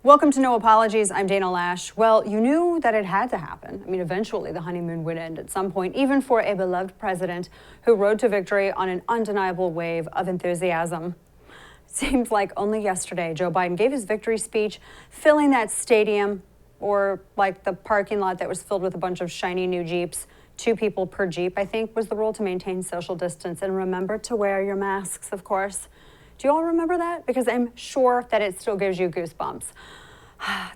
Welcome to No Apologies. I'm Dana Lash. Well, you knew that it had to happen. I mean, eventually the honeymoon would end at some point, even for a beloved president who rode to victory on an undeniable wave of enthusiasm. Seems like only yesterday Joe Biden gave his victory speech, filling that stadium, or like the parking lot that was filled with a bunch of shiny new Jeeps. 2 people per Jeep, I think, was the rule to maintain social distance. And remember to wear your masks, of course. Do you all remember that? Because I'm sure that it still gives you goosebumps.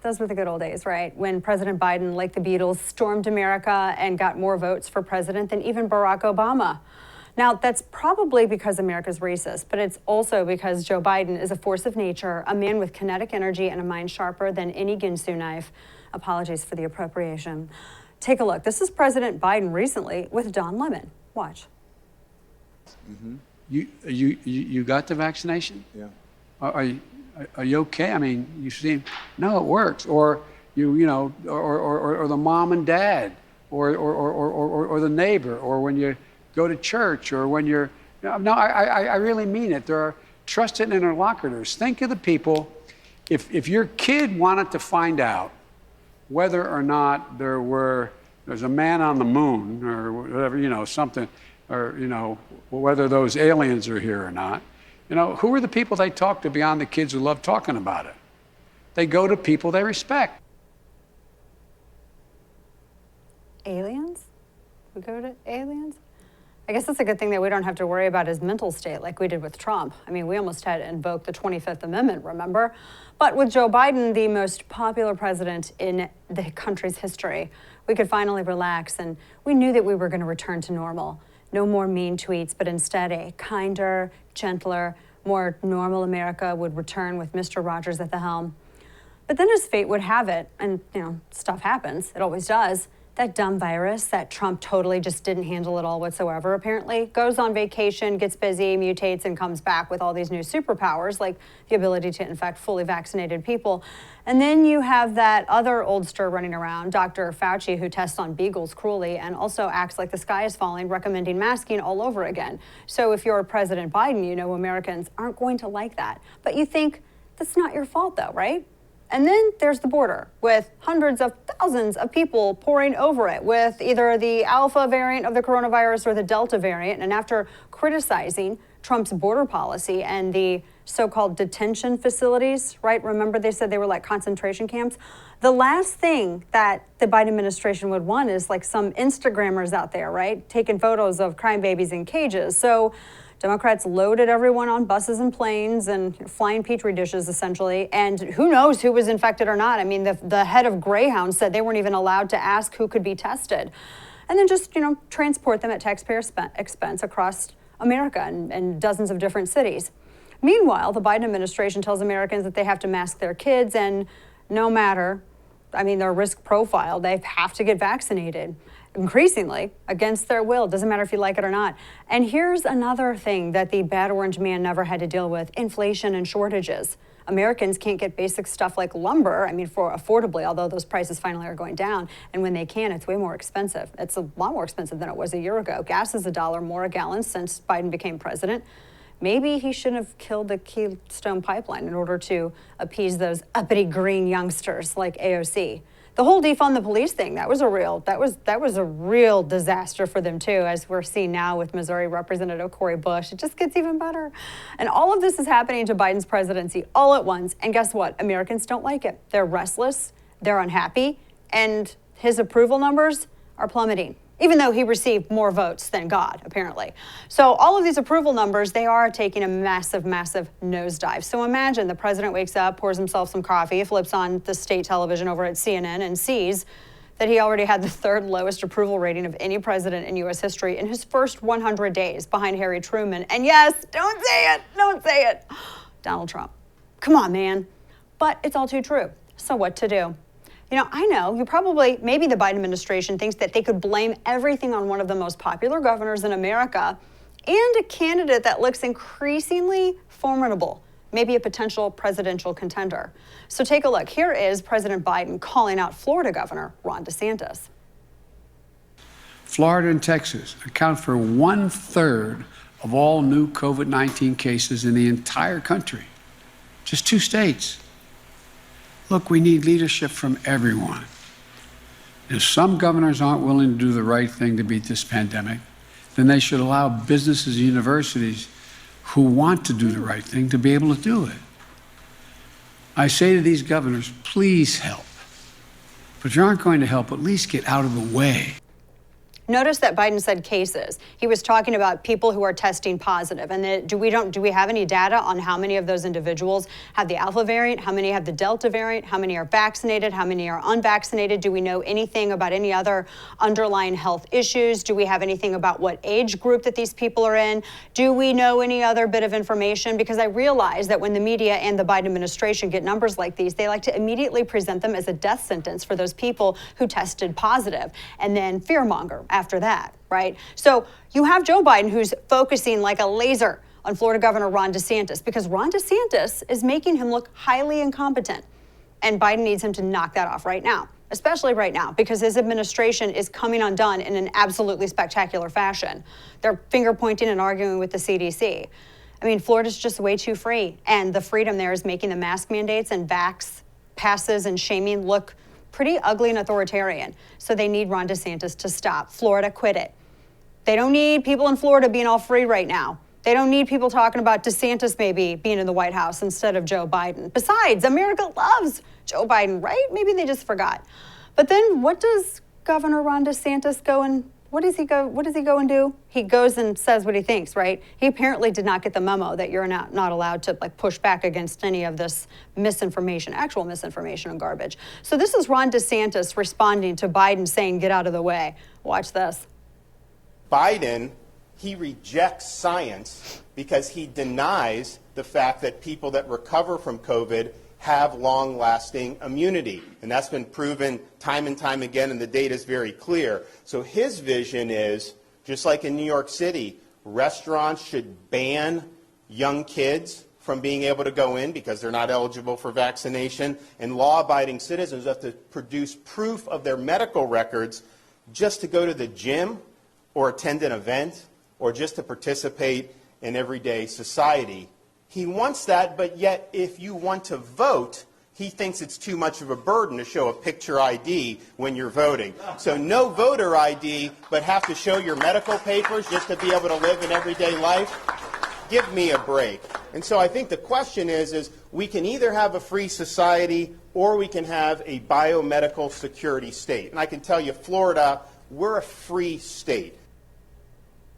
Those were the good old days, right? When President Biden, like the Beatles, stormed America and got more votes for president than even Barack Obama. Now, that's probably because America's racist, but it's also because Joe Biden is a force of nature, a man with kinetic energy and a mind sharper than any Ginsu knife. Apologies for the appropriation. Take a look. This is President Biden recently with Don Lemon. Watch. Mm-hmm. You got the vaccination? Yeah. Are you okay? I mean, you seem, no, it works. Or or the mom and dad, or the neighbor, or when you go to church, or when you're, no, I really mean it. There are trusted interlocutors. Think of the people. If your kid wanted to find out whether or not there's a man on the moon, or whatever, something, or, whether those aliens are here or not, who are the people they talk to beyond the kids who love talking about it? They go to people they respect. Aliens? We go to aliens? I guess that's a good thing that we don't have to worry about his mental state like we did with Trump. I mean, we almost had to invoke the 25th Amendment, remember? But with Joe Biden, the most popular president in the country's history, we could finally relax, and we knew that we were going to return to normal. No more mean tweets, but instead a kinder, gentler, more normal America would return with Mr. Rogers at the helm. But then as fate would have it, and stuff happens, it always does, that dumb virus that Trump totally just didn't handle at all whatsoever, apparently, goes on vacation, gets busy, mutates, and comes back with all these new superpowers, like the ability to infect fully vaccinated people. And then you have that other oldster running around, Dr. Fauci, who tests on beagles cruelly and also acts like the sky is falling, recommending masking all over again. So if you're President Biden, Americans aren't going to like that. But you think, that's not your fault though, right? And then there's the border, with hundreds of thousands of people pouring over it with either the Alpha variant of the coronavirus or the Delta variant. And after criticizing Trump's border policy and the so-called detention facilities, right? Remember they said they were like concentration camps? The last thing that the Biden administration would want is like some Instagrammers out there, right? Taking photos of crying babies in cages. So Democrats loaded everyone on buses and planes and flying petri dishes, essentially. And who knows who was infected or not. I mean, the head of Greyhound said they weren't even allowed to ask who could be tested. And then just, transport them at taxpayer expense across America and dozens of different cities. Meanwhile, the Biden administration tells Americans that they have to mask their kids, and no matter, their risk profile, they have to get vaccinated. Increasingly against their will. Doesn't matter if you like it or not. And here's another thing that the bad orange man never had to deal with: inflation and shortages. Americans can't get basic stuff like lumber, for affordably, although those prices finally are going down. And when they can, it's way more expensive. It's a lot more expensive than it was a year ago. Gas is $1 more a gallon since Biden became president. Maybe he shouldn't have killed the Keystone Pipeline in order to appease those uppity green youngsters like AOC. The whole defund the police thing, that was a real disaster for them too, as we're seeing now with Missouri Representative Cori Bush. It just gets even better. And all of this is happening to Biden's presidency all at once. And guess what? Americans don't like it. They're restless, they're unhappy, and his approval numbers are plummeting, even though he received more votes than God, apparently. So all of these approval numbers, they are taking a massive, massive nosedive. So imagine the president wakes up, pours himself some coffee, flips on the state television over at CNN and sees that he already had the 3rd lowest approval rating of any president in U.S. history in his first 100 days, behind Harry Truman. And yes, don't say it, Donald Trump. Come on, man. But it's all too true. So what to do? I know maybe the Biden administration thinks that they could blame everything on one of the most popular governors in America and a candidate that looks increasingly formidable, maybe a potential presidential contender. So take a look. Here is President Biden calling out Florida Governor Ron DeSantis. Florida and Texas account for 1/3 of all new COVID-19 cases in the entire country. Just 2 states. Look, we need leadership from everyone. If some governors aren't willing to do the right thing to beat this pandemic, then they should allow businesses and universities who want to do the right thing to be able to do it. I say to these governors, please help. But if you aren't going to help, at least get out of the way. Notice that Biden said cases. He was talking about people who are testing positive. And do we have any data on how many of those individuals have the Alpha variant, how many have the Delta variant, how many are vaccinated, how many are unvaccinated? Do we know anything about any other underlying health issues? Do we have anything about what age group that these people are in? Do we know any other bit of information? Because I realize that when the media and the Biden administration get numbers like these, they like to immediately present them as a death sentence for those people who tested positive, and then fearmonger after that, right? So you have Joe Biden, who's focusing like a laser on Florida Governor Ron DeSantis, because Ron DeSantis is making him look highly incompetent. And Biden needs him to knock that off right now, especially right now, because his administration is coming undone in an absolutely spectacular fashion. They're finger pointing and arguing with the CDC. I mean, Florida's just way too free. And the freedom there is making the mask mandates and vax passes and shaming look pretty ugly and authoritarian. So they need Ron DeSantis to stop. Florida, quit it. They don't need people in Florida being all free right now. They don't need people talking about DeSantis maybe being in the White House instead of Joe Biden. Besides, America loves Joe Biden, right? Maybe they just forgot. But then what does Governor Ron DeSantis go and what does he go and do? He goes and says what he thinks, right? He apparently did not get the memo that you're not allowed to like push back against any of this misinformation, actual misinformation and garbage. So this is Ron DeSantis responding to Biden saying, get out of the way. Watch this. Biden, he rejects science because he denies the fact that people that recover from COVID have long-lasting immunity. And that's been proven time and time again, and the data is very clear. So his vision is, just like in New York City, restaurants should ban young kids from being able to go in because they're not eligible for vaccination, and law-abiding citizens have to produce proof of their medical records just to go to the gym or attend an event or just to participate in everyday society. He wants that, but yet if you want to vote, he thinks it's too much of a burden to show a picture ID when you're voting. So no voter ID, but have to show your medical papers just to be able to live in everyday life? Give me a break. And so I think the question is we can either have a free society or we can have a biomedical security state. And I can tell you, Florida, we're a free state.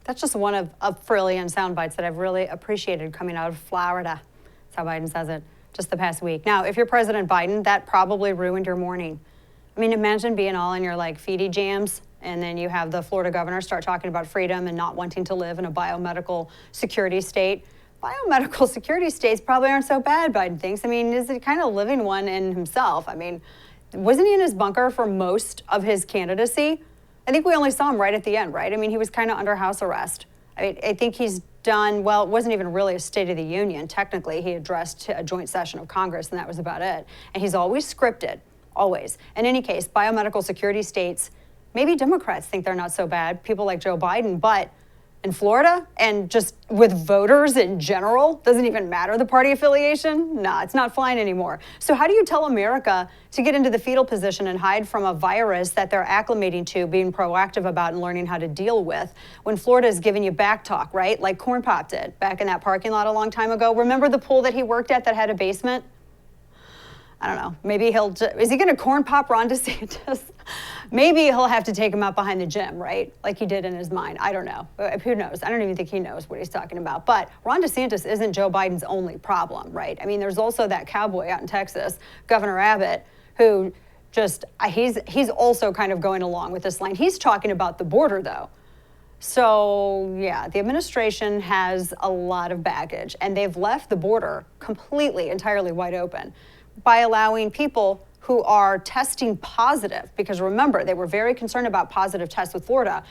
That's just one of a trillion sound bites that I've really appreciated coming out of Florida. That's how Biden says it just the past week. Now, if you're President Biden, that probably ruined your morning. I mean, imagine being all in your like feety jams, and then you have the Florida governor start talking about freedom and not wanting to live in a biomedical security state. Biomedical security states probably aren't so bad, Biden thinks. I mean, is he kind of living one in himself? I mean, wasn't he in his bunker for most of his candidacy? I think we only saw him right at the end, right? I mean, he was kind of under house arrest. I think he's done, well, it wasn't even really a State of the Union. Technically, he addressed a joint session of Congress, and that was about it. And he's always scripted, always. In any case, biomedical security states, maybe Democrats think they're not so bad, people like Joe Biden, but in Florida and just with voters in general, doesn't even matter the party affiliation. Nah, it's not flying anymore. So how do you tell America to get into the fetal position and hide from a virus that they're acclimating to, being proactive about and learning how to deal with, when Florida is giving you back talk, right? Like Corn Pop did back in that parking lot a long time ago. Remember the pool that he worked at that had a basement? I don't know. Maybe is he going to corn pop Ron DeSantis? Maybe he'll have to take him out behind the gym, right? Like he did in his mind. I don't know. Who knows? I don't even think he knows what he's talking about. But Ron DeSantis isn't Joe Biden's only problem, right? I mean, there's also that cowboy out in Texas, Governor Abbott, who just, he's also kind of going along with this line. He's talking about the border, though. So, yeah, the administration has a lot of baggage, and they've left the border completely, entirely wide open by allowing people who are testing positive, because remember, they were very concerned about positive tests with Florida.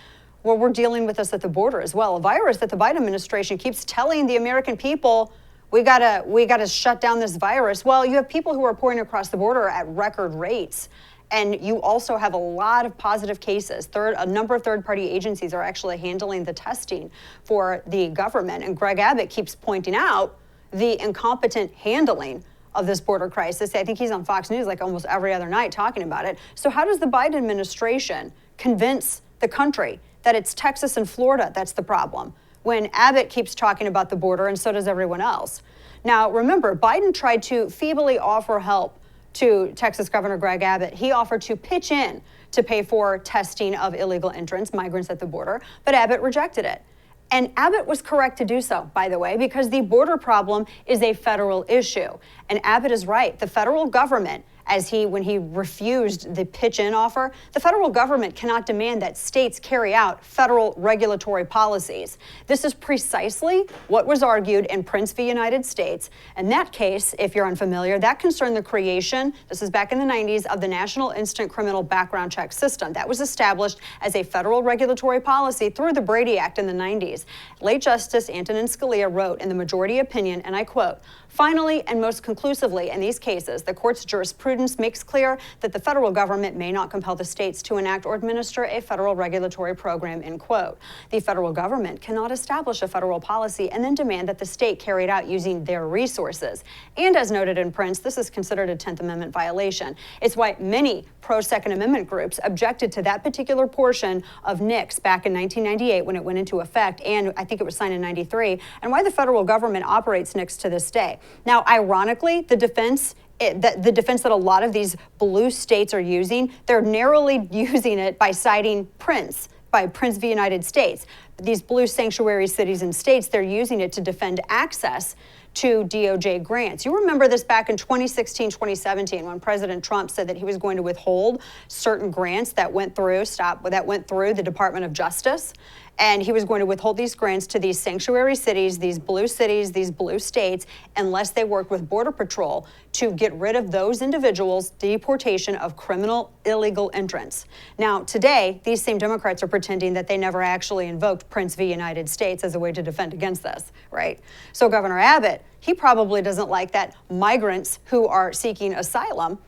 Well, we're dealing with this at the border as well. A virus that the Biden administration keeps telling the American people, we gotta shut down this virus. Well, you have people who are pouring across the border at record rates. And you also have a lot of positive cases. A number of third-party agencies are actually handling the testing for the government. And Greg Abbott keeps pointing out the incompetent handling of this border crisis. I think he's on Fox News like almost every other night talking about it. So how does the Biden administration convince the country that it's Texas and Florida that's the problem when Abbott keeps talking about the border and so does everyone else? Now, remember, Biden tried to feebly offer help to Texas Governor Greg Abbott. He offered to pitch in to pay for testing of illegal entrants, migrants at the border, but Abbott rejected it. And Abbott was correct to do so, by the way, because the border problem is a federal issue. And Abbott is right. The federal government, when he refused the pitch-in offer, the federal government cannot demand that states carry out federal regulatory policies. This is precisely what was argued in Prince v. United States. In that case, if you're unfamiliar, that concerned the creation, this is back in the 90s, of the National Instant Criminal Background Check System. That was established as a federal regulatory policy through the Brady Act in the 90s. Late Justice Antonin Scalia wrote in the majority opinion, and I quote, "Finally and most conclusively in these cases, the court's jurisprudence makes clear that the federal government may not compel the states to enact or administer a federal regulatory program," end quote. The federal government cannot establish a federal policy and then demand that the state carry it out using their resources. And as noted in Prince, this is considered a 10th Amendment violation. It's why many pro-Second Amendment groups objected to that particular portion of NICS back in 1998 when it went into effect, and I think it was signed in 93, and why the federal government operates NICS to this day. Now, ironically, the defense that a lot of these blue states are using, they're narrowly using it by citing Prince v. United States. These blue sanctuary cities and states, they're using it to defend access to DOJ grants. You remember this back in 2016, 2017, when President Trump said that he was going to withhold certain grants that went through the Department of Justice. And he was going to withhold these grants to these sanctuary cities, these blue states, unless they worked with Border Patrol to get rid of those individuals' deportation of criminal illegal entrants. Now, today, these same Democrats are pretending that they never actually invoked Prince v. United States as a way to defend against this, right? So Governor Abbott, he probably doesn't like that migrants who are seeking asylum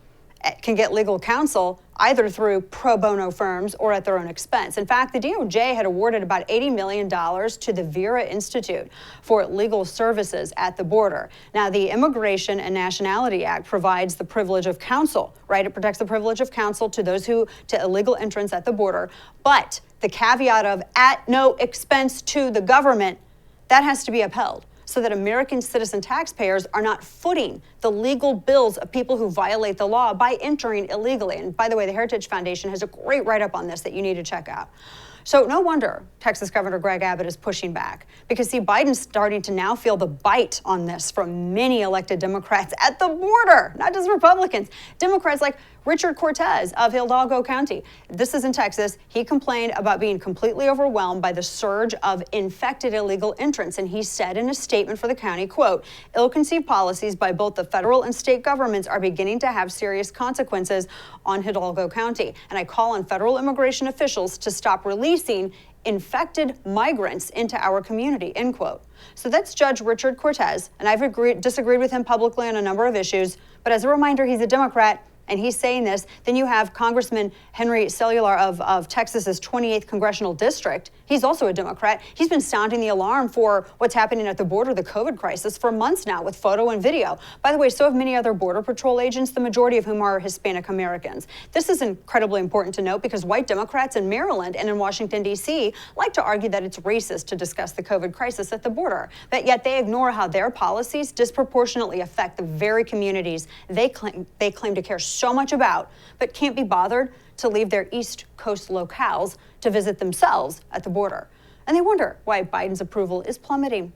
can get legal counsel either through pro bono firms or at their own expense. In fact, the DOJ had awarded about $80 million to the Vera Institute for legal services at the border. Now, the Immigration and Nationality Act provides the privilege of counsel, right? It protects the privilege of counsel to illegal entrants at the border. But the caveat of at no expense to the government, that has to be upheld, so that American citizen taxpayers are not footing the legal bills of people who violate the law by entering illegally. And by the way, the Heritage Foundation has a great write-up on this that you need to check out. So no wonder Texas Governor Greg Abbott is pushing back, because see, Biden's starting to now feel the bite on this from many elected Democrats at the border, not just Republicans. Democrats like Richard Cortez of Hidalgo County. This is in Texas. He complained about being completely overwhelmed by the surge of infected illegal entrants. And he said in a statement for the county, quote, "Ill-conceived policies by both the federal and state governments are beginning to have serious consequences on Hidalgo County. And I call on federal immigration officials to stop releasing infected migrants into our community," end quote. So that's Judge Richard Cortez, and I've disagreed with him publicly on a number of issues, but as a reminder, he's a Democrat, and he's saying this. Then you have Congressman Henry Cellular of Texas's 28th Congressional District. He's also a Democrat. He's been sounding the alarm for what's happening at the border, the COVID crisis, for months now with photo and video. By the way, so have many other Border Patrol agents, the majority of whom are Hispanic Americans. This is incredibly important to note because white Democrats in Maryland and in Washington, D.C. like to argue that it's racist to discuss the COVID crisis at the border, but yet they ignore how their policies disproportionately affect the very communities they claim to care so much about, but can't be bothered to leave their East Coast locales to visit themselves at the border. And they wonder why Biden's approval is plummeting.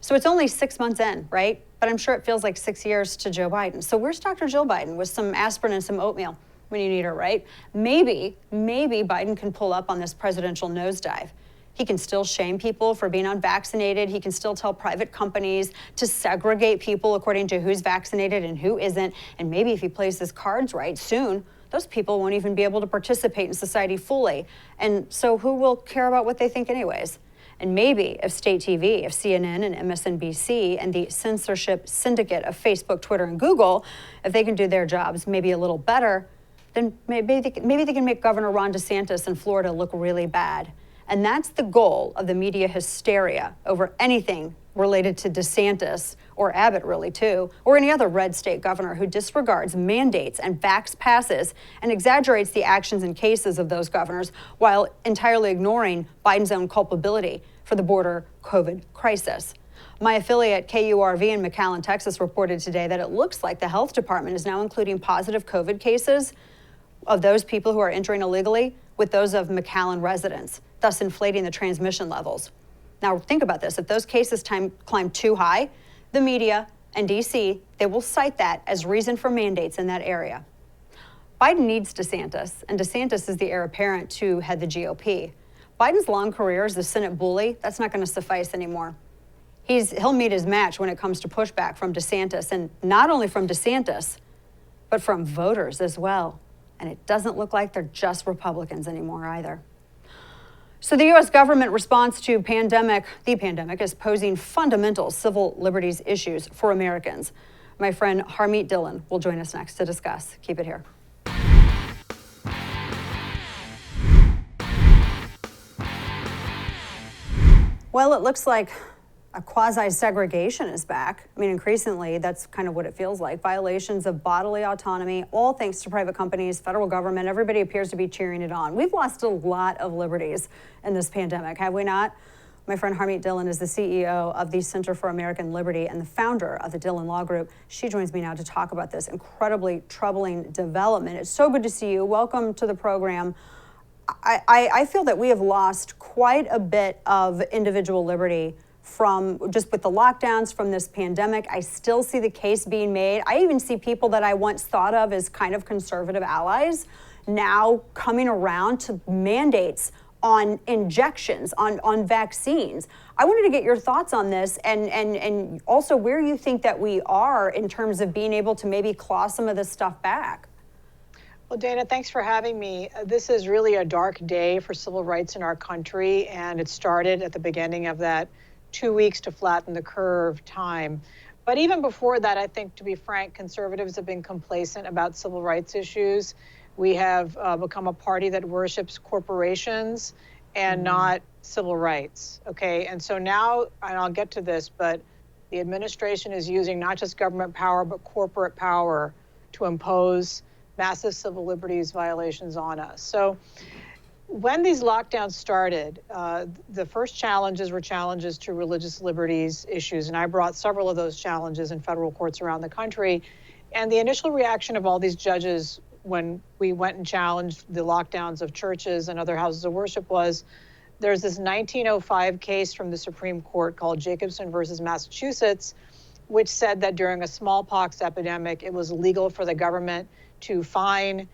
So it's only 6 months in, right? But I'm sure it feels like 6 years to Joe Biden. So where's Dr. Jill Biden with some aspirin and some oatmeal when you need her, right? Maybe Biden can pull up on this presidential nosedive. He can still shame people for being unvaccinated. He can still tell private companies to segregate people according to who's vaccinated and who isn't. And maybe if he plays his cards right, soon, those people won't even be able to participate in society fully. And so who will care about what they think anyways? And maybe if state TV, if CNN and MSNBC and the censorship syndicate of Facebook, Twitter, and Google, if they can do their jobs maybe a little better, then maybe they can make Governor Ron DeSantis in Florida look really bad. And that's the goal of the media hysteria over anything related to DeSantis, or Abbott really too, or any other red state governor who disregards mandates and vax passes and exaggerates the actions and cases of those governors while entirely ignoring Biden's own culpability for the border COVID crisis. My affiliate KURV in McAllen, Texas reported today that it looks like the health department is now including positive COVID cases of those people who are entering illegally with those of McAllen residents, thus inflating the transmission levels. Now think about this, if those cases climb too high, the media and DC, they will cite that as reason for mandates in that area. Biden needs DeSantis, and DeSantis is the heir apparent to head the GOP. Biden's long career as the Senate bully, that's not going to suffice anymore. He'll meet his match when it comes to pushback from DeSantis, and not only from DeSantis, but from voters as well. And it doesn't look like they're just Republicans anymore either. So the U.S. government response to the pandemic is posing fundamental civil liberties issues for Americans. My friend Harmeet Dhillon will join us next to discuss. Keep it here. Well, it looks like a quasi-segregation is back. I mean, increasingly, that's kind of what it feels like. Violations of bodily autonomy, all thanks to private companies, federal government, everybody appears to be cheering it on. We've lost a lot of liberties in this pandemic, have we not? My friend Harmeet Dhillon is the CEO of the Center for American Liberty and the founder of the Dhillon Law Group. She joins me now to talk about this incredibly troubling development. It's so good to see you. Welcome to the program. I feel that we have lost quite a bit of individual liberty from just with the lockdowns from this pandemic. I still see the case being made. I even see people that I once thought of as kind of conservative allies now coming around to mandates on injections, on vaccines. I wanted to get your thoughts on this and also where you think that we are in terms of being able to maybe claw some of this stuff back. Well, Dana, thanks for having me. This is really a dark day for civil rights in our country, and it started at the beginning of that 2 weeks to flatten the curve time. But even before that, I think, to be frank, conservatives have been complacent about civil rights issues. We have become a party that worships corporations and not civil rights, okay? And so now, and I'll get to this, but the administration is using not just government power, but corporate power to impose massive civil liberties violations on us. So when these lockdowns started, the first challenges were challenges to religious liberties issues, and I brought several of those challenges in federal courts around the country. And the initial reaction of all these judges when we went and challenged the lockdowns of churches and other houses of worship was, there's this 1905 case from the Supreme Court called Jacobson versus Massachusetts, which said that during a smallpox epidemic, it was illegal for the government to fine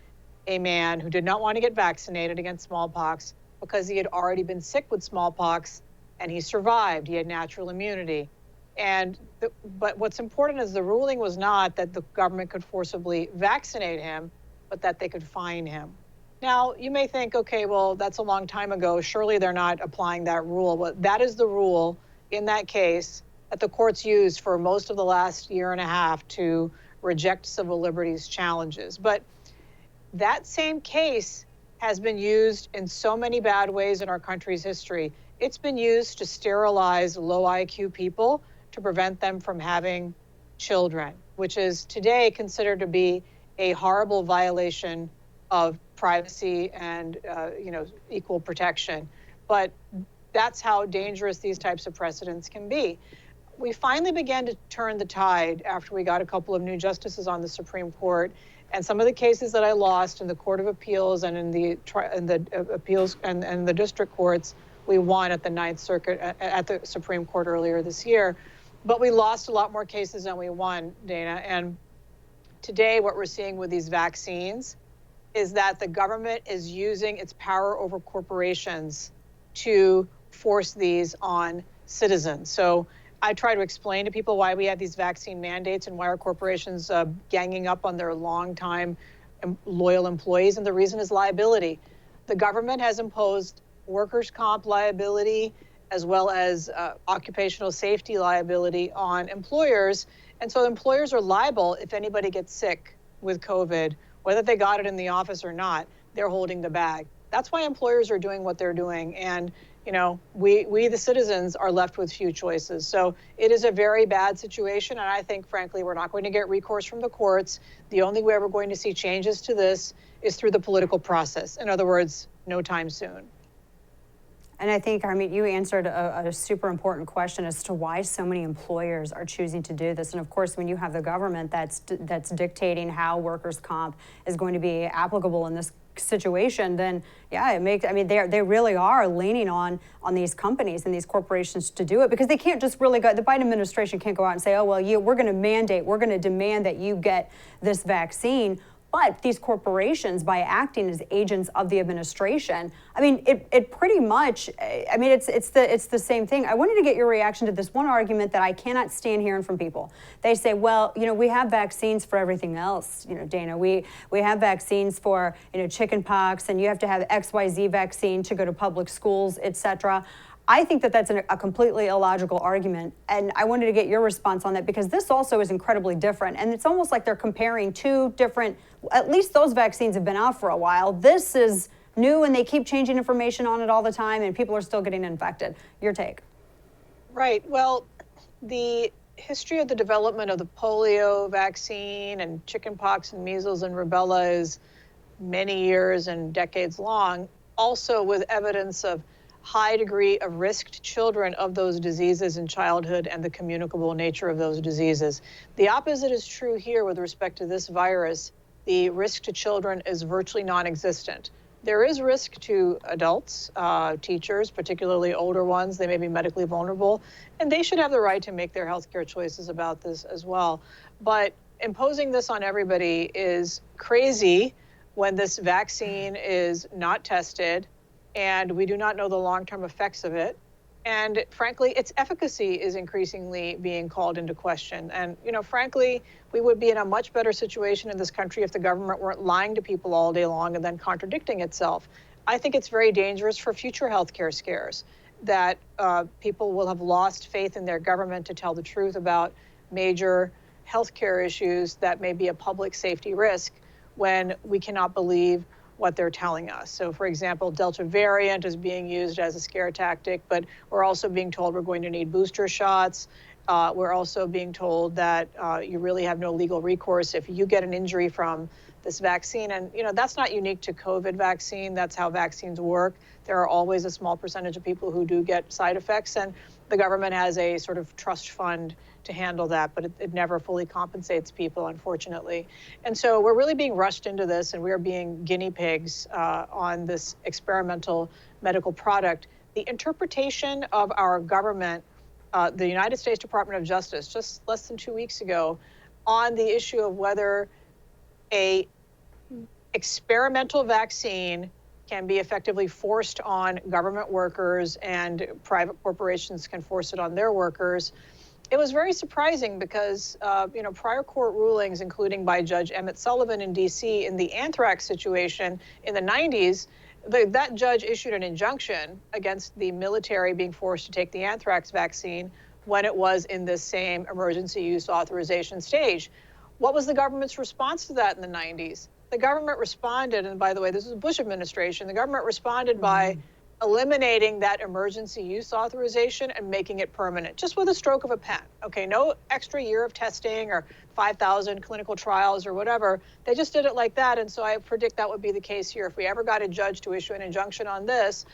a man who did not want to get vaccinated against smallpox because he had already been sick with smallpox and he survived. He had natural immunity. But what's important is the ruling was not that the government could forcibly vaccinate him, but that they could fine him. Now, you may think, okay, well, that's a long time ago. Surely they're not applying that rule. But that is the rule in that case that the courts used for most of the last year and a half to reject civil liberties challenges. But that same case has been used in so many bad ways in our country's history. It's been used to sterilize low IQ people to prevent them from having children, which is today considered to be a horrible violation of privacy and equal protection. But that's how dangerous these types of precedents can be. We finally began to turn the tide after we got a couple of new justices on the Supreme Court, and some of the cases that I lost in the Court of Appeals and in the appeals and the district courts, we won at the Ninth Circuit at the Supreme Court earlier this year. But we lost a lot more cases than we won, Dana. And today, what we're seeing with these vaccines is that the government is using its power over corporations to force these on citizens. So I try to explain to people why we have these vaccine mandates and why our corporations ganging up on their longtime loyal employees. And the reason is liability. The government has imposed workers' comp liability as well as occupational safety liability on employers. And so employers are liable if anybody gets sick with COVID, whether they got it in the office or not, they're holding the bag. That's why employers are doing what they're doing. And, you know, we the citizens are left with few choices. So it is a very bad situation. And I think, frankly, we're not going to get recourse from the courts. The only way we're going to see changes to this is through the political process. In other words, no time soon. And I think, Harmeet, you answered a super important question as to why so many employers are choosing to do this. And of course, when you have the government that's dictating how workers' comp is going to be applicable in this situation, then yeah, it makes, I mean, they really are leaning on these companies and these corporations to do it, because they can't just really go, the Biden administration can't go out and say, oh, well, we're going to mandate, we're going to demand that you get this vaccine. But these corporations, by acting as agents of the administration, I mean, it pretty much, I mean, it's the same thing. I wanted to get your reaction to this one argument that I cannot stand hearing from people. They say, well, you know, we have vaccines for everything else. You know, Dana, we have vaccines for, you know, chicken pox, and you have to have XYZ vaccine to go to public schools, et cetera. I think that that's a completely illogical argument, and I wanted to get your response on that, because this also is incredibly different, and it's almost like they're comparing two different, at least those vaccines have been out for a while. This is new, and they keep changing information on it all the time, and people are still getting infected. Your take? Right. Well, the history of the development of the polio vaccine and chickenpox and measles and rubella is many years and decades long, also with evidence of high degree of risk to children of those diseases in childhood and the communicable nature of those diseases. The opposite is true here with respect to this virus. The risk to children is virtually non-existent. There is risk to adults, teachers, particularly older ones. They may be medically vulnerable, and they should have the right to make their healthcare choices about this as well. But imposing this on everybody is crazy when this vaccine is not tested, and we do not know the long-term effects of it. And frankly, its efficacy is increasingly being called into question. And, you know, frankly, we would be in a much better situation in this country if the government weren't lying to people all day long and then contradicting itself. I think it's very dangerous for future healthcare scares that people will have lost faith in their government to tell the truth about major healthcare issues that may be a public safety risk when we cannot believe what they're telling us. So, for example, Delta variant is being used as a scare tactic, but we're also being told we're going to need booster shots. We're also being told that you really have no legal recourse if you get an injury from this vaccine. And, you know, that's not unique to COVID vaccine. That's how vaccines work. There are always a small percentage of people who do get side effects, and the government has a sort of trust fund to handle that, but it never fully compensates people, unfortunately. And so we're really being rushed into this, and we are being guinea pigs on this experimental medical product. The interpretation of our government, the United States Department of Justice, just less than 2 weeks ago, on the issue of whether a experimental vaccine can be effectively forced on government workers and private corporations can force it on their workers. It was very surprising because, you know, prior court rulings, including by Judge Emmett Sullivan in D.C. in the anthrax situation in the 90s, that judge issued an injunction against the military being forced to take the anthrax vaccine when it was in this same emergency use authorization stage. What was the government's response to that in the 90s? The government responded, and by the way, this is the Bush administration, the government responded by eliminating that emergency use authorization and making it permanent, just with a stroke of a pen. Okay, no extra year of testing or 5,000 clinical trials or whatever. They just did it like that, and so I predict that would be the case here. If we ever got a judge to issue an injunction on this,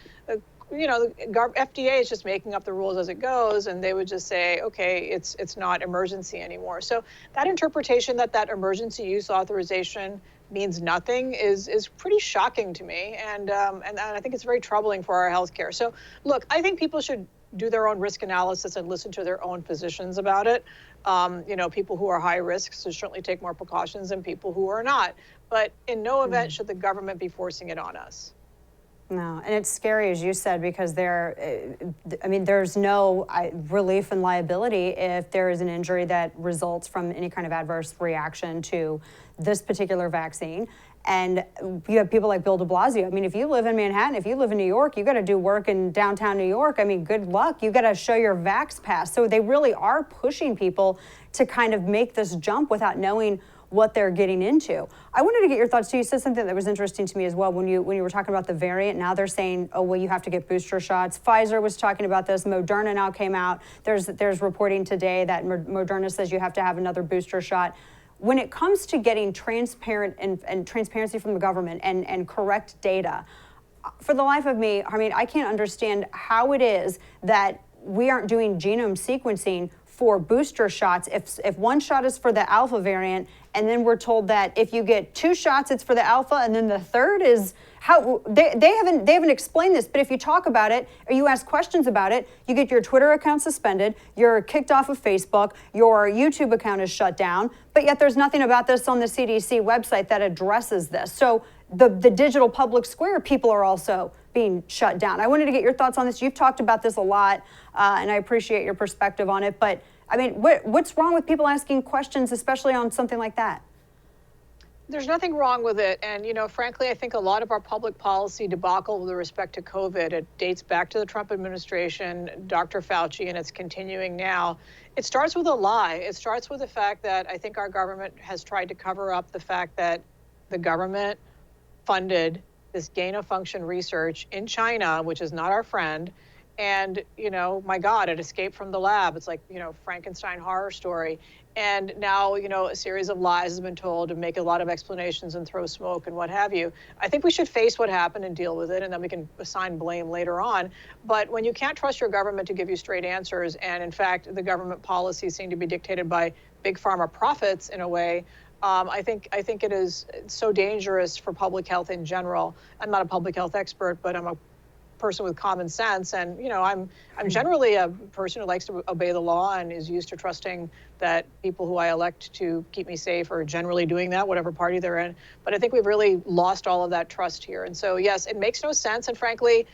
you know, the FDA is just making up the rules as it goes, and they would just say, okay, it's not emergency anymore. So that interpretation that emergency use authorization means nothing is pretty shocking to me, and I think it's very troubling for our healthcare. So, look, I think people should do their own risk analysis and listen to their own physicians about it. You know, people who are high risk should certainly take more precautions than people who are not. But in no event should the government be forcing it on us. No, and it's scary, as you said, because I mean, there's no relief and liability if there is an injury that results from any kind of adverse reaction to this particular vaccine. And you have people like Bill de Blasio. I mean, if you live in Manhattan, if you live in New York, you got to do work in downtown New York. I mean, good luck. You got to show your vax pass. So they really are pushing people to kind of make this jump without knowing what they're getting into. I wanted to get your thoughts too. You said something that was interesting to me as well when you were talking about the variant. Now they're saying, oh, well, you have to get booster shots. Pfizer was talking about this. Moderna now came out. There's reporting today that Moderna says you have to have another booster shot. When it comes to getting transparent and transparency from the government and correct data, for the life of me, Harmeet, I can't understand how it is that we aren't doing genome sequencing for booster shots. If one shot is for the alpha variant, and then we're told that if you get 2 shots, it's for the alpha, and then the third is how they haven't explained this. But if you talk about it or you ask questions about it, you get your Twitter account suspended, you're kicked off of Facebook, your YouTube account is shut down. But yet there's nothing about this on the CDC website that addresses this. So the digital public square people are also being shut down. I wanted to get your thoughts on this. You've talked about this a lot, and I appreciate your perspective on it. But I mean, what's wrong with people asking questions, especially on something like that? There's nothing wrong with it. And, you know, frankly, I think a lot of our public policy debacle with respect to COVID, it dates back to the Trump administration, Dr. Fauci, and it's continuing now. It starts with a lie. It starts with the fact that I think our government has tried to cover up the fact that the government funded this gain-of-function research in China, which is not our friend. And, you know, my God, it escaped from the lab. It's like, you know, Frankenstein horror story. And now, you know, a series of lies has been told to make a lot of explanations and throw smoke and what have you. I think we should face what happened and deal with it, and then we can assign blame later on. But when you can't trust your government to give you straight answers, and in fact, the government policies seem to be dictated by big pharma profits in a way, I think it is so dangerous for public health in general. I'm not a public health expert, but I'm a person with common sense, and you know, I'm generally a person who likes to obey the law and is used to trusting that people who I elect to keep me safe are generally doing that, whatever party they're in. But I think we've really lost all of that trust here, and so yes, it makes no sense. And frankly,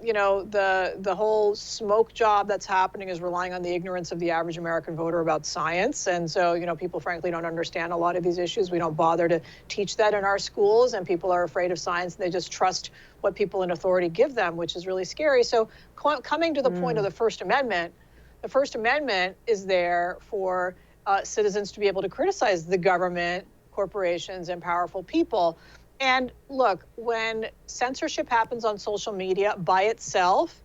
you know, the whole smoke job that's happening is relying on the ignorance of the average American voter about science. And so, you know, people frankly don't understand a lot of these issues. We don't bother to teach that in our schools, and people are afraid of science. They just trust what people in authority give them, which is really scary. So coming to the point of the First Amendment is there for citizens to be able to criticize the government, corporations, and powerful people. And look, when censorship happens on social media by itself,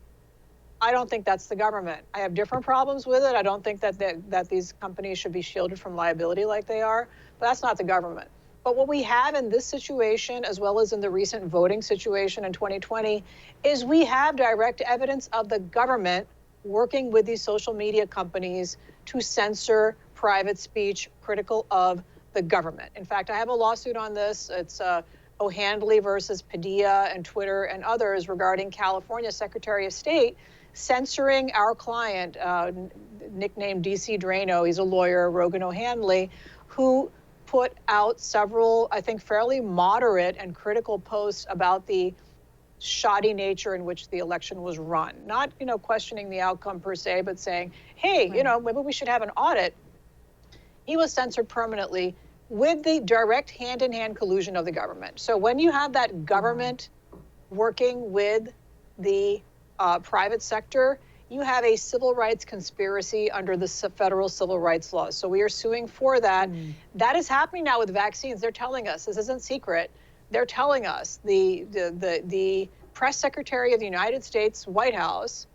I don't think that's the government. I have different problems with it. I don't think that these companies should be shielded from liability like they are, but that's not the government. But what we have in this situation, as well as in the recent voting situation in 2020, is we have direct evidence of the government working with these social media companies to censor private speech critical of the government. In fact, I have a lawsuit on this. It's O'Handley versus Padilla and Twitter and others regarding California Secretary of State censoring our client, nicknamed DC Drano. He's a lawyer, Rogan O'Handley, who put out several, I think, fairly moderate and critical posts about the shoddy nature in which the election was run. Not, you know, questioning the outcome per se, but saying, hey, you know, maybe we should have an audit. He was censored permanently with the direct hand-in-hand collusion of the government. So when you have that government working with the private sector, you have a civil rights conspiracy under the federal civil rights laws. So we are suing for that. That is happening now with vaccines. They're telling us, this isn't secret. They're telling us, the press secretary of the United States White House,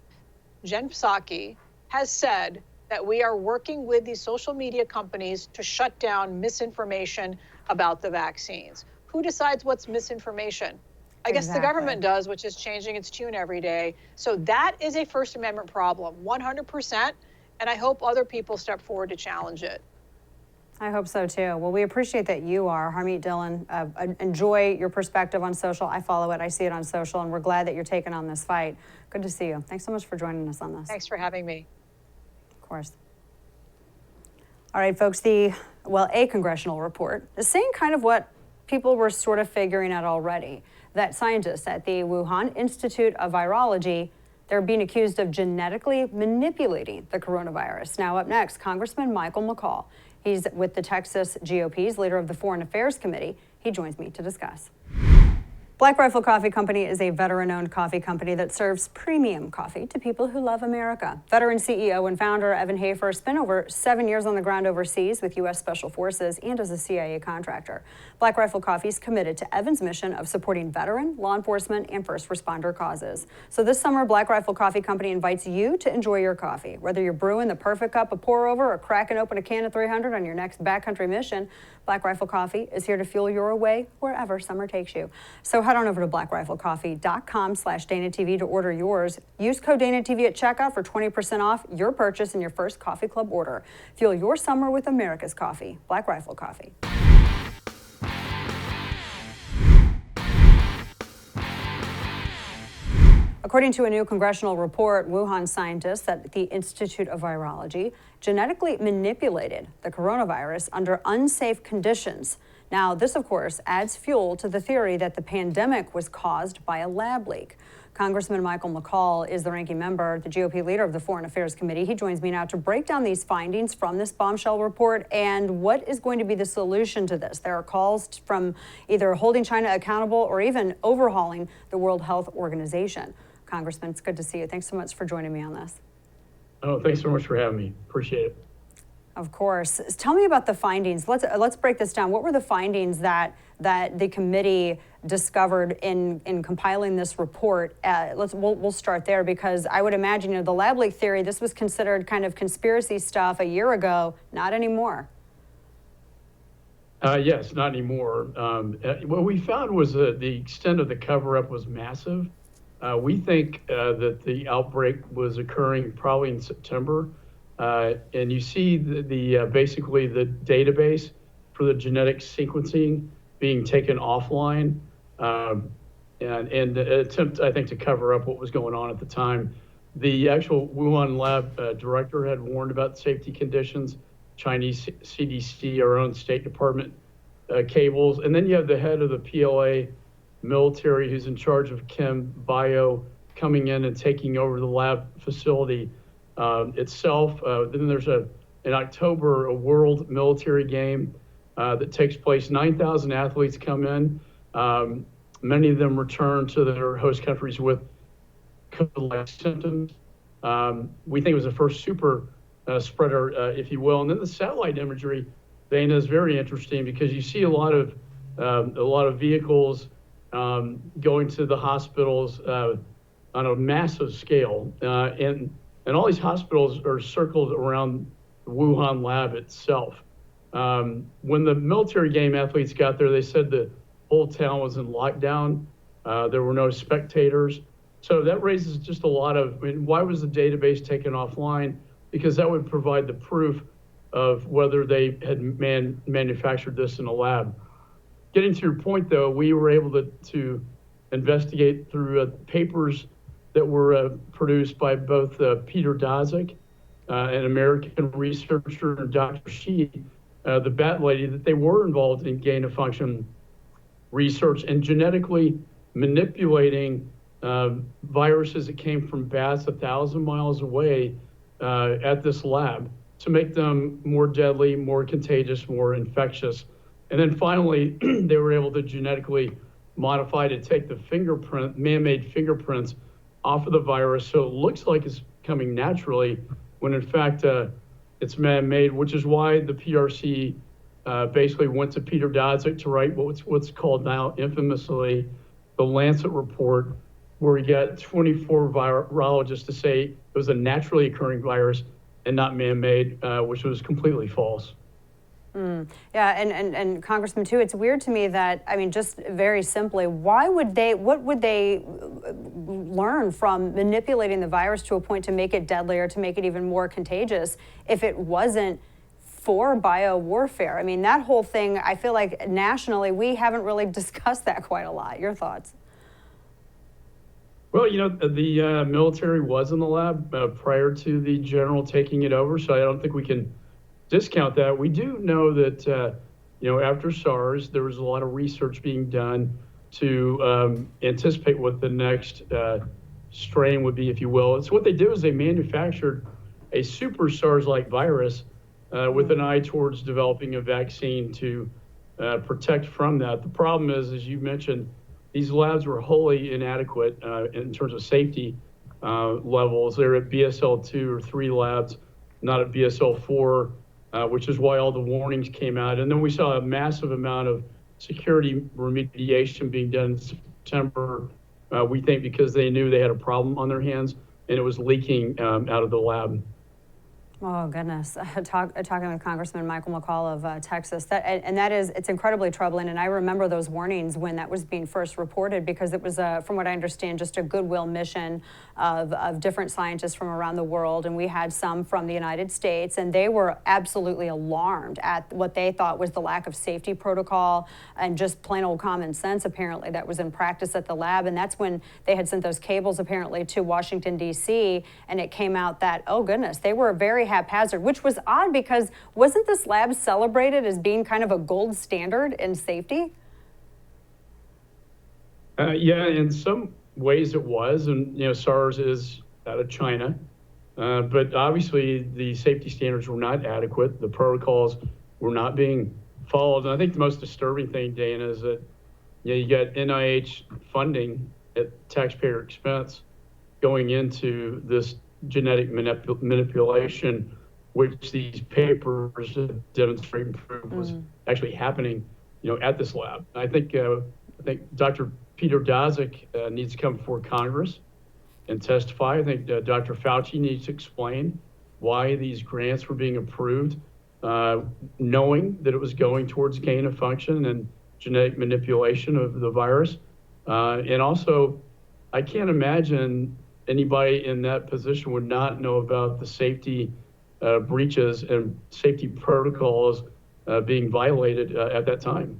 Jen Psaki, has said that we are working with these social media companies to shut down misinformation about the vaccines. Who decides what's misinformation? I guess the government does, which is changing its tune every day. So that is a First Amendment problem, 100%, and I hope other people step forward to challenge it. I hope so too. Well, we appreciate that you are, Harmeet Dhillon. Enjoy your perspective on social. I follow it, I see it on social, and we're glad that you're taking on this fight. Good to see you. Thanks so much for joining us on this. Thanks for having me. Of course. All right, folks, a congressional report is saying kind of what people were sort of figuring out already, that scientists at the Wuhan Institute of Virology, they're being accused of genetically manipulating the coronavirus. Now up next, Congressman McCaul. He's with the Texas GOP's leader of the Foreign Affairs Committee. He joins me to discuss. Black Rifle Coffee Company is a veteran-owned coffee company that serves premium coffee to people who love America. Veteran CEO and founder Evan Hafer spent over 7 years on the ground overseas with U.S. Special Forces and as a CIA contractor. Black Rifle Coffee is committed to Evan's mission of supporting veteran, law enforcement, and first responder causes. So this summer, Black Rifle Coffee Company invites you to enjoy your coffee. Whether you're brewing the perfect cup of pour-over or cracking open a can of 300 on your next backcountry mission, Black Rifle Coffee is here to fuel your way wherever summer takes you. So head on over to blackriflecoffee.com/DanaTV to order yours. Use code DanaTV at checkout for 20% off your purchase in your first coffee club order. Fuel your summer with America's coffee. Black Rifle Coffee. According to a new congressional report, Wuhan scientists at the Institute of Virology genetically manipulated the coronavirus under unsafe conditions. Now, this, of course, adds fuel to the theory that the pandemic was caused by a lab leak. Congressman McCaul is the ranking member, the GOP leader of the Foreign Affairs Committee. He joins me now to break down these findings from this bombshell report and what is going to be the solution to this. There are calls from either holding China accountable or even overhauling the World Health Organization. Congressman, it's good to see you. Thanks so much for joining me on this. Oh, thanks so much for having me. Appreciate it. Of course. Tell me about the findings. Let's break this down. What were the findings that the committee discovered in compiling this report? We'll start there, because I would imagine, the lab leak theory, this was considered kind of conspiracy stuff a year ago. Not anymore. Yes, not anymore. What we found was the extent of the cover-up was massive. We think that the outbreak was occurring probably in September. And you see basically the database for the genetic sequencing being taken offline, and an attempt, I think, to cover up what was going on at the time. The actual Wuhan Lab director had warned about safety conditions, Chinese CDC, our own State Department cables. And then you have the head of the PLA military who's in charge of Chem Bio coming in and taking over the lab facility itself. Then there's in October, a world military game that takes place. 9,000 athletes come in. Many of them return to their host countries with COVID-like symptoms. We think it was the first super spreader, if you will. And then the satellite imagery, Dana, is very interesting, because you see a lot of vehicles going to the hospitals on a massive scale, and all these hospitals are circled around the Wuhan Lab itself. When the military game athletes got there, they said the whole town was in lockdown. There were no spectators. So that raises just a lot of, why was the database taken offline? Because that would provide the proof of whether they had manufactured this in a lab. Getting to your point, though, we were able to investigate through papers that were produced by both Peter Daszak, an American researcher, and Dr. Shi, the bat lady, that they were involved in gain-of-function research and genetically manipulating viruses that came from bats 1,000 miles away at this lab to make them more deadly, more contagious, more infectious. And then finally, they were able to genetically modify to take the man-made fingerprints off of the virus, so it looks like it's coming naturally, when in fact it's man-made, which is why the PRC basically went to Peter Daszak to write what's called now infamously the Lancet report, where he got 24 virologists to say it was a naturally occurring virus and not man-made, which was completely false. Yeah, and Congressman, too, it's weird to me that, just very simply, what would they learn from manipulating the virus to a point to make it deadlier, to make it even more contagious, if it wasn't for bio-warfare? That whole thing, I feel like nationally, we haven't really discussed that quite a lot. Your thoughts? Well, the military was in the lab prior to the general taking it over, so I don't think we can discount that. We do know that, after SARS, there was a lot of research being done to anticipate what the next strain would be, if you will. So what they did is they manufactured a super SARS-like virus with an eye towards developing a vaccine to protect from that. The problem is, as you mentioned, these labs were wholly inadequate in terms of safety levels. They're at BSL-2 or 3 labs, not at BSL-4, which is why all the warnings came out. And then we saw a massive amount of security remediation being done in September, we think because they knew they had a problem on their hands and it was leaking out of the lab. Oh, goodness. Talking with Congressman Michael McCaul of Texas, it's incredibly troubling. And I remember those warnings when that was being first reported, because it was, from what I understand, just a goodwill mission of different scientists from around the world. And we had some from the United States, and they were absolutely alarmed at what they thought was the lack of safety protocol and just plain old common sense, apparently, that was in practice at the lab. And that's when they had sent those cables, apparently, to Washington, D.C., and it came out that, oh, goodness, they were very haphazard, which was odd because wasn't this lab celebrated as being kind of a gold standard in safety? Yeah, in some ways it was, and SARS is out of China, but obviously the safety standards were not adequate. The protocols were not being followed, and I think the most disturbing thing, Dana, is that you got NIH funding at taxpayer expense going into this genetic manipulation, which these papers demonstrate and prove was actually happening, at this lab. I think Dr. Peter Daszak needs to come before Congress and testify. I think Dr. Fauci needs to explain why these grants were being approved, knowing that it was going towards gain of function and genetic manipulation of the virus. And also, I can't imagine anybody in that position would not know about the safety breaches and safety protocols being violated at that time.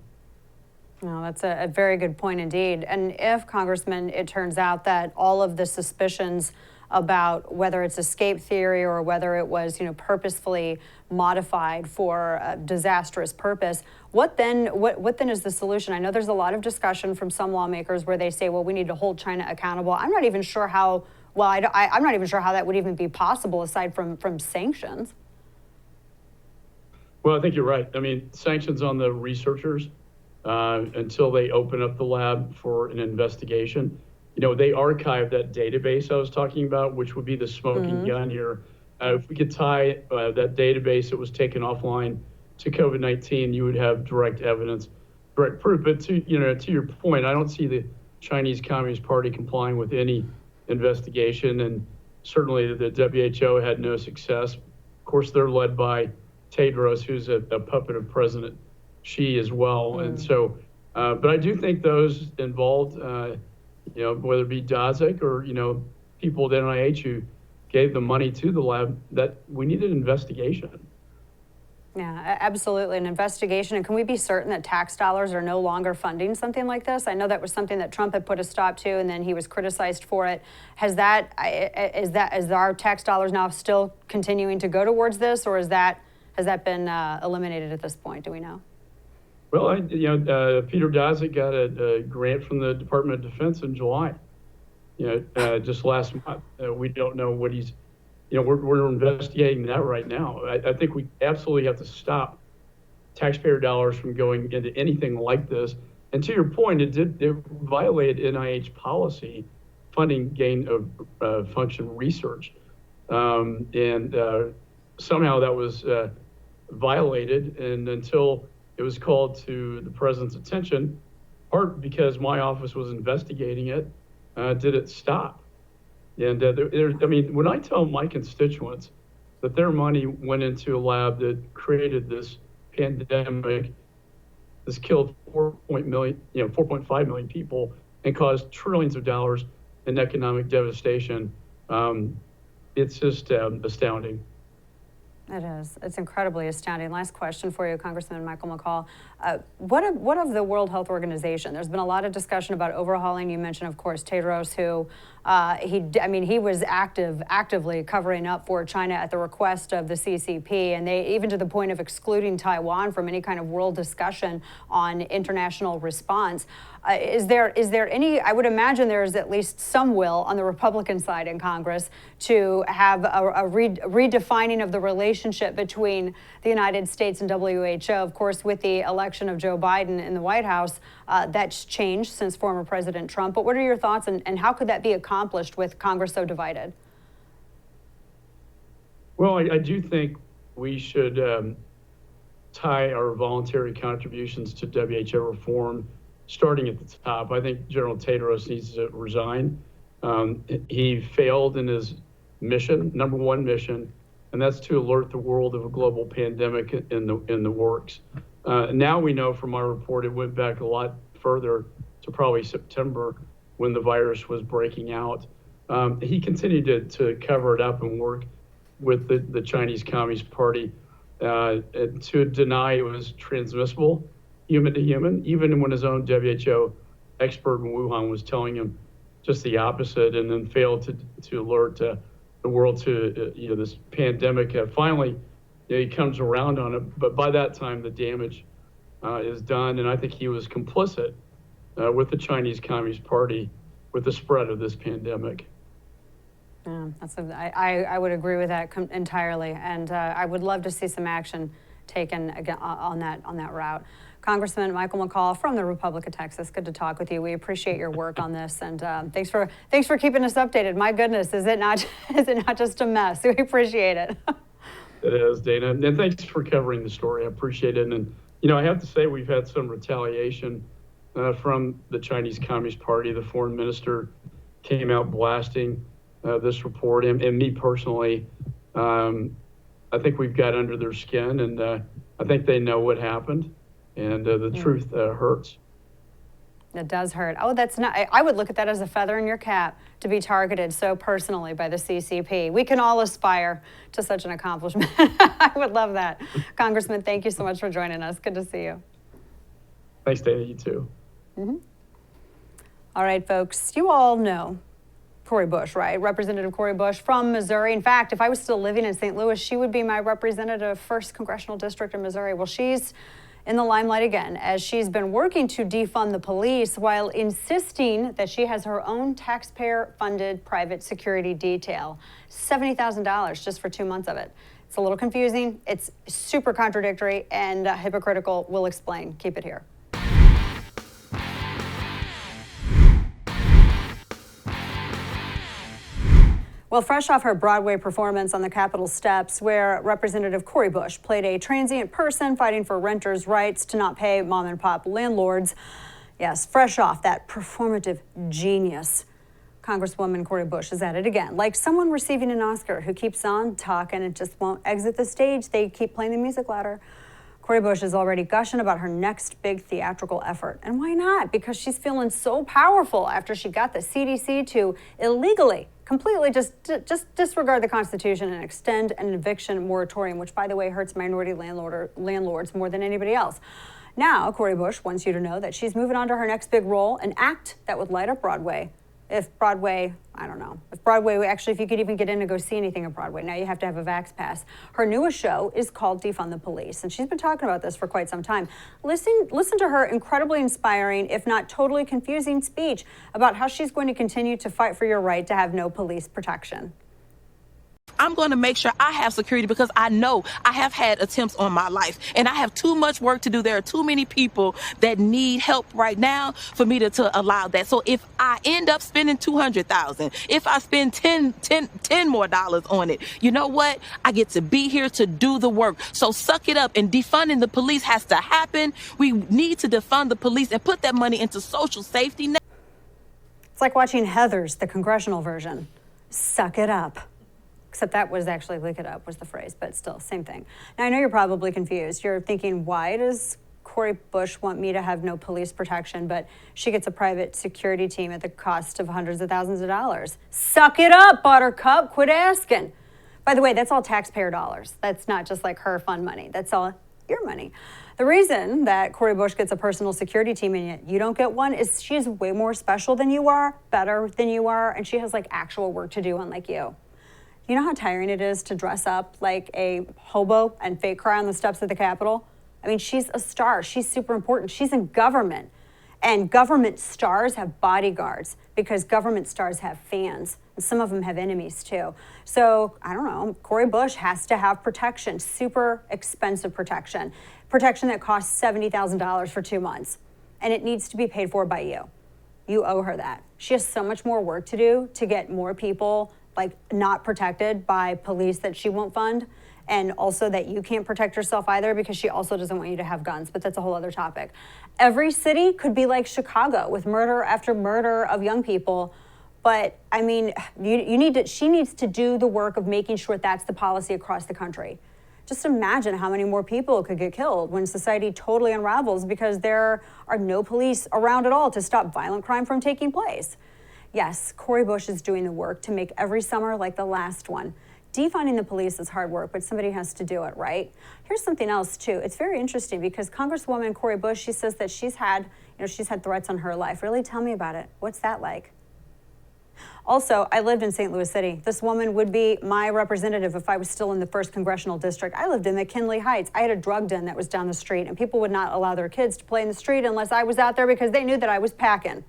No, that's a very good point indeed. And if, Congressman, it turns out that all of the suspicions about whether it's escape theory or whether it was, purposefully modified for a disastrous purpose, what then is the solution? I know there's a lot of discussion from some lawmakers where they say, well, we need to hold China accountable. I'm not even sure how, I'm not even sure how that would even be possible aside from sanctions. Well, I think you're right. I mean, sanctions on the researchers until they open up the lab for an investigation. They archived that database I was talking about, which would be the smoking gun here. If we could tie that database that was taken offline to COVID-19, you would have direct evidence, direct proof. But to your point, I don't see the Chinese Communist Party complying with any investigation, and certainly the WHO had no success. Of course, they're led by Tedros, who's a puppet of President Xi as well. And so, but I do think those involved, whether it be Daszak or, people at NIH who gave the money to the lab, that we need an investigation. Yeah, absolutely, an investigation. And can we be certain that tax dollars are no longer funding something like this? I know that was something that Trump had put a stop to, and then he was criticized for it. Is our tax dollars now still continuing to go towards this, or has that been eliminated at this point? Do we know? Well, Peter Daszak got a grant from the Department of Defense in July. Just last month. We don't know what he's. We're investigating that right now. I think we absolutely have to stop taxpayer dollars from going into anything like this. And to your point, it violated NIH policy, funding gain of function research, and somehow that was violated. And until it was called to the president's attention, part because my office was investigating it, did it stop? And when I tell my constituents that their money went into a lab that created this pandemic, this killed 4.5 million people and caused trillions of dollars in economic devastation, it's just astounding. It is. It's incredibly astounding. Last question for you, Congressman Michael McCaul. What of the World Health Organization? There's been a lot of discussion about overhauling. You mentioned, of course, Tedros, who he was actively covering up for China at the request of the CCP, and they even to the point of excluding Taiwan from any kind of world discussion on international response. Is there any, I would imagine there is at least some will on the Republican side in Congress to have a redefining of the relationship between the United States and WHO. Of course, with the election of Joe Biden in the White House, that's changed since former President Trump. But what are your thoughts, and how could that be accomplished with Congress so divided? Well, I do think we should tie our voluntary contributions to WHO reform starting at the top. I think General Tedros needs to resign. He failed in his mission, number one mission, and that's to alert the world of a global pandemic in the works. Now we know from our report it went back a lot further to probably September when the virus was breaking out. He continued to cover it up and work with the Chinese Communist Party to deny it was transmissible human to human, even when his own WHO expert in Wuhan was telling him just the opposite, and then failed to alert the world to this pandemic. Finally, he comes around on it, but by that time the damage is done, and I think he was complicit with the Chinese Communist Party with the spread of this pandemic. Yeah, I would agree with that entirely, and I would love to see some action taken again on that route. Congressman Michael McCaul from the Republic of Texas, good to talk with you. We appreciate your work on this, and thanks for keeping us updated. My goodness, is it not just a mess? We appreciate it. It is, Dana, and thanks for covering the story. I appreciate it. And I have to say we've had some retaliation from the Chinese Communist Party. The foreign minister came out blasting this report, and me personally. I think we've got under their skin, and I think they know what happened. And the truth hurts. It does hurt. Oh, that's not, I would look at that as a feather in your cap to be targeted so personally by the CCP. We can all aspire to such an accomplishment. I would love that. Congressman, thank you so much for joining us. Good to see you. Thanks, Dana. You too. Mm-hmm. All right, folks, you all know Cori Bush, right? Representative Cori Bush from Missouri. In fact, if I was still living in St. Louis, she would be my representative, 1st Congressional District in Missouri. Well, she's in the limelight again as she's been working to defund the police while insisting that she has her own taxpayer-funded private security detail. $70,000 just for 2 months of it. It's a little confusing. It's super contradictory and hypocritical. We'll explain. Keep it here. Well, fresh off her Broadway performance on the Capitol steps, where Representative Cori Bush played a transient person fighting for renters' rights to not pay mom and pop landlords. Yes, fresh off that performative genius, Congresswoman Cori Bush is at it again. Like someone receiving an Oscar who keeps on talking and just won't exit the stage. They keep playing the music louder. Cori Bush is already gushing about her next big theatrical effort. And why not? Because she's feeling so powerful after she got the CDC to illegally completely just disregard the Constitution and extend an eviction moratorium, which, by the way, hurts minority landlords more than anybody else. Now, Cori Bush wants you to know that she's moving on to her next big role, an act that would light up Broadway. If Broadway, I don't know, if Broadway, actually, if you could even get in to go see anything at Broadway, now you have to have a Vax Pass. Her newest show is called Defund the Police, and she's been talking about this for quite some time. Listen to her incredibly inspiring, if not totally confusing speech about how she's going to continue to fight for your right to have no police protection. I'm going to make sure I have security because I know I have had attempts on my life and I have too much work to do. There are too many people that need help right now for me to allow that. So if I end up spending $200,000, if I spend $10 more on it, you know what? I get to be here to do the work. So suck it up, and defunding the police has to happen. We need to defund the police and put that money into social safety net. It's like watching Heathers, the congressional version. Suck it up. Except that was actually lick it up was the phrase, but still, same thing. Now, I know you're probably confused. You're thinking, why does Cori Bush want me to have no police protection, but she gets a private security team at the cost of hundreds of thousands of dollars? Suck it up, Buttercup. Quit asking. By the way, that's all taxpayer dollars. That's not just like her fund money. That's all your money. The reason that Cori Bush gets a personal security team and yet you don't get one is she's way more special than you are, better than you are, and she has like actual work to do, unlike you. You know how tiring it is to dress up like a hobo and fake cry on the steps of the Capitol? I mean, she's a star. She's super important. She's in government. And government stars have bodyguards because government stars have fans. And some of them have enemies too. So, I don't know, Cori Bush has to have protection, super expensive protection. Protection that costs $70,000 for 2 months. And it needs to be paid for by you. You owe her that. She has so much more work to do to get more people like not protected by police that she won't fund. And also that you can't protect yourself either because she also doesn't want you to have guns, but that's a whole other topic. Every city could be like Chicago with murder after murder of young people. But I mean, she needs to do the work of making sure that's the policy across the country. Just imagine how many more people could get killed when society totally unravels because there are no police around at all to stop violent crime from taking place. Yes, Cori Bush is doing the work to make every summer like the last one. Defunding the police is hard work, but somebody has to do it, right? Here's something else too. It's very interesting because Congresswoman Cori Bush, she says that she's had threats on her life. Really, tell me about it. What's that like? Also, I lived in St. Louis City. This woman would be my representative if I was still in the 1st Congressional District. I lived in McKinley Heights. I had a drug den that was down the street, and people would not allow their kids to play in the street unless I was out there because they knew that I was packing.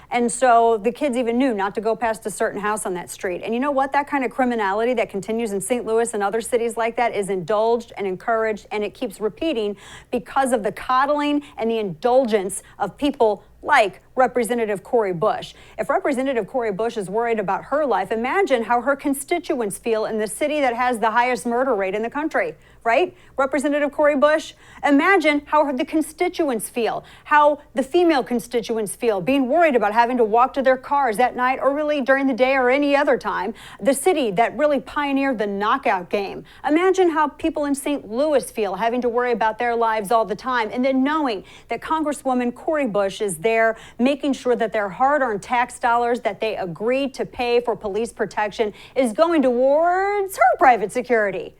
And so the kids even knew not to go past a certain house on that street. And you know what? That kind of criminality that continues in St. Louis and other cities like that is indulged and encouraged, and it keeps repeating because of the coddling and the indulgence of people like Representative Cori Bush. If Representative Cori Bush is worried about her life, imagine how her constituents feel in the city that has the highest murder rate in the country, right? Representative Cori Bush, imagine how the constituents feel, how the female constituents feel, being worried about having to walk to their cars at night or really during the day or any other time. The city that really pioneered the knockout game. Imagine how people in St. Louis feel having to worry about their lives all the time, and then knowing that Congresswoman Cori Bush is there making sure that their hard-earned tax dollars that they agreed to pay for police protection is going towards her private security.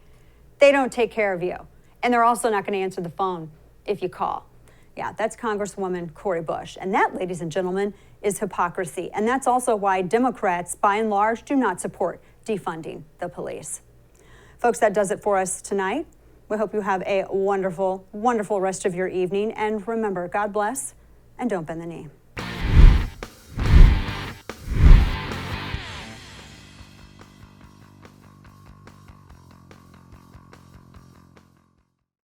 They don't take care of you. And they're also not going to answer the phone if you call. Yeah, that's Congresswoman Cori Bush. And that, ladies and gentlemen, is hypocrisy. And that's also why Democrats, by and large, do not support defunding the police. Folks, that does it for us tonight. We hope you have a wonderful, wonderful rest of your evening. And remember, God bless, and don't bend the knee.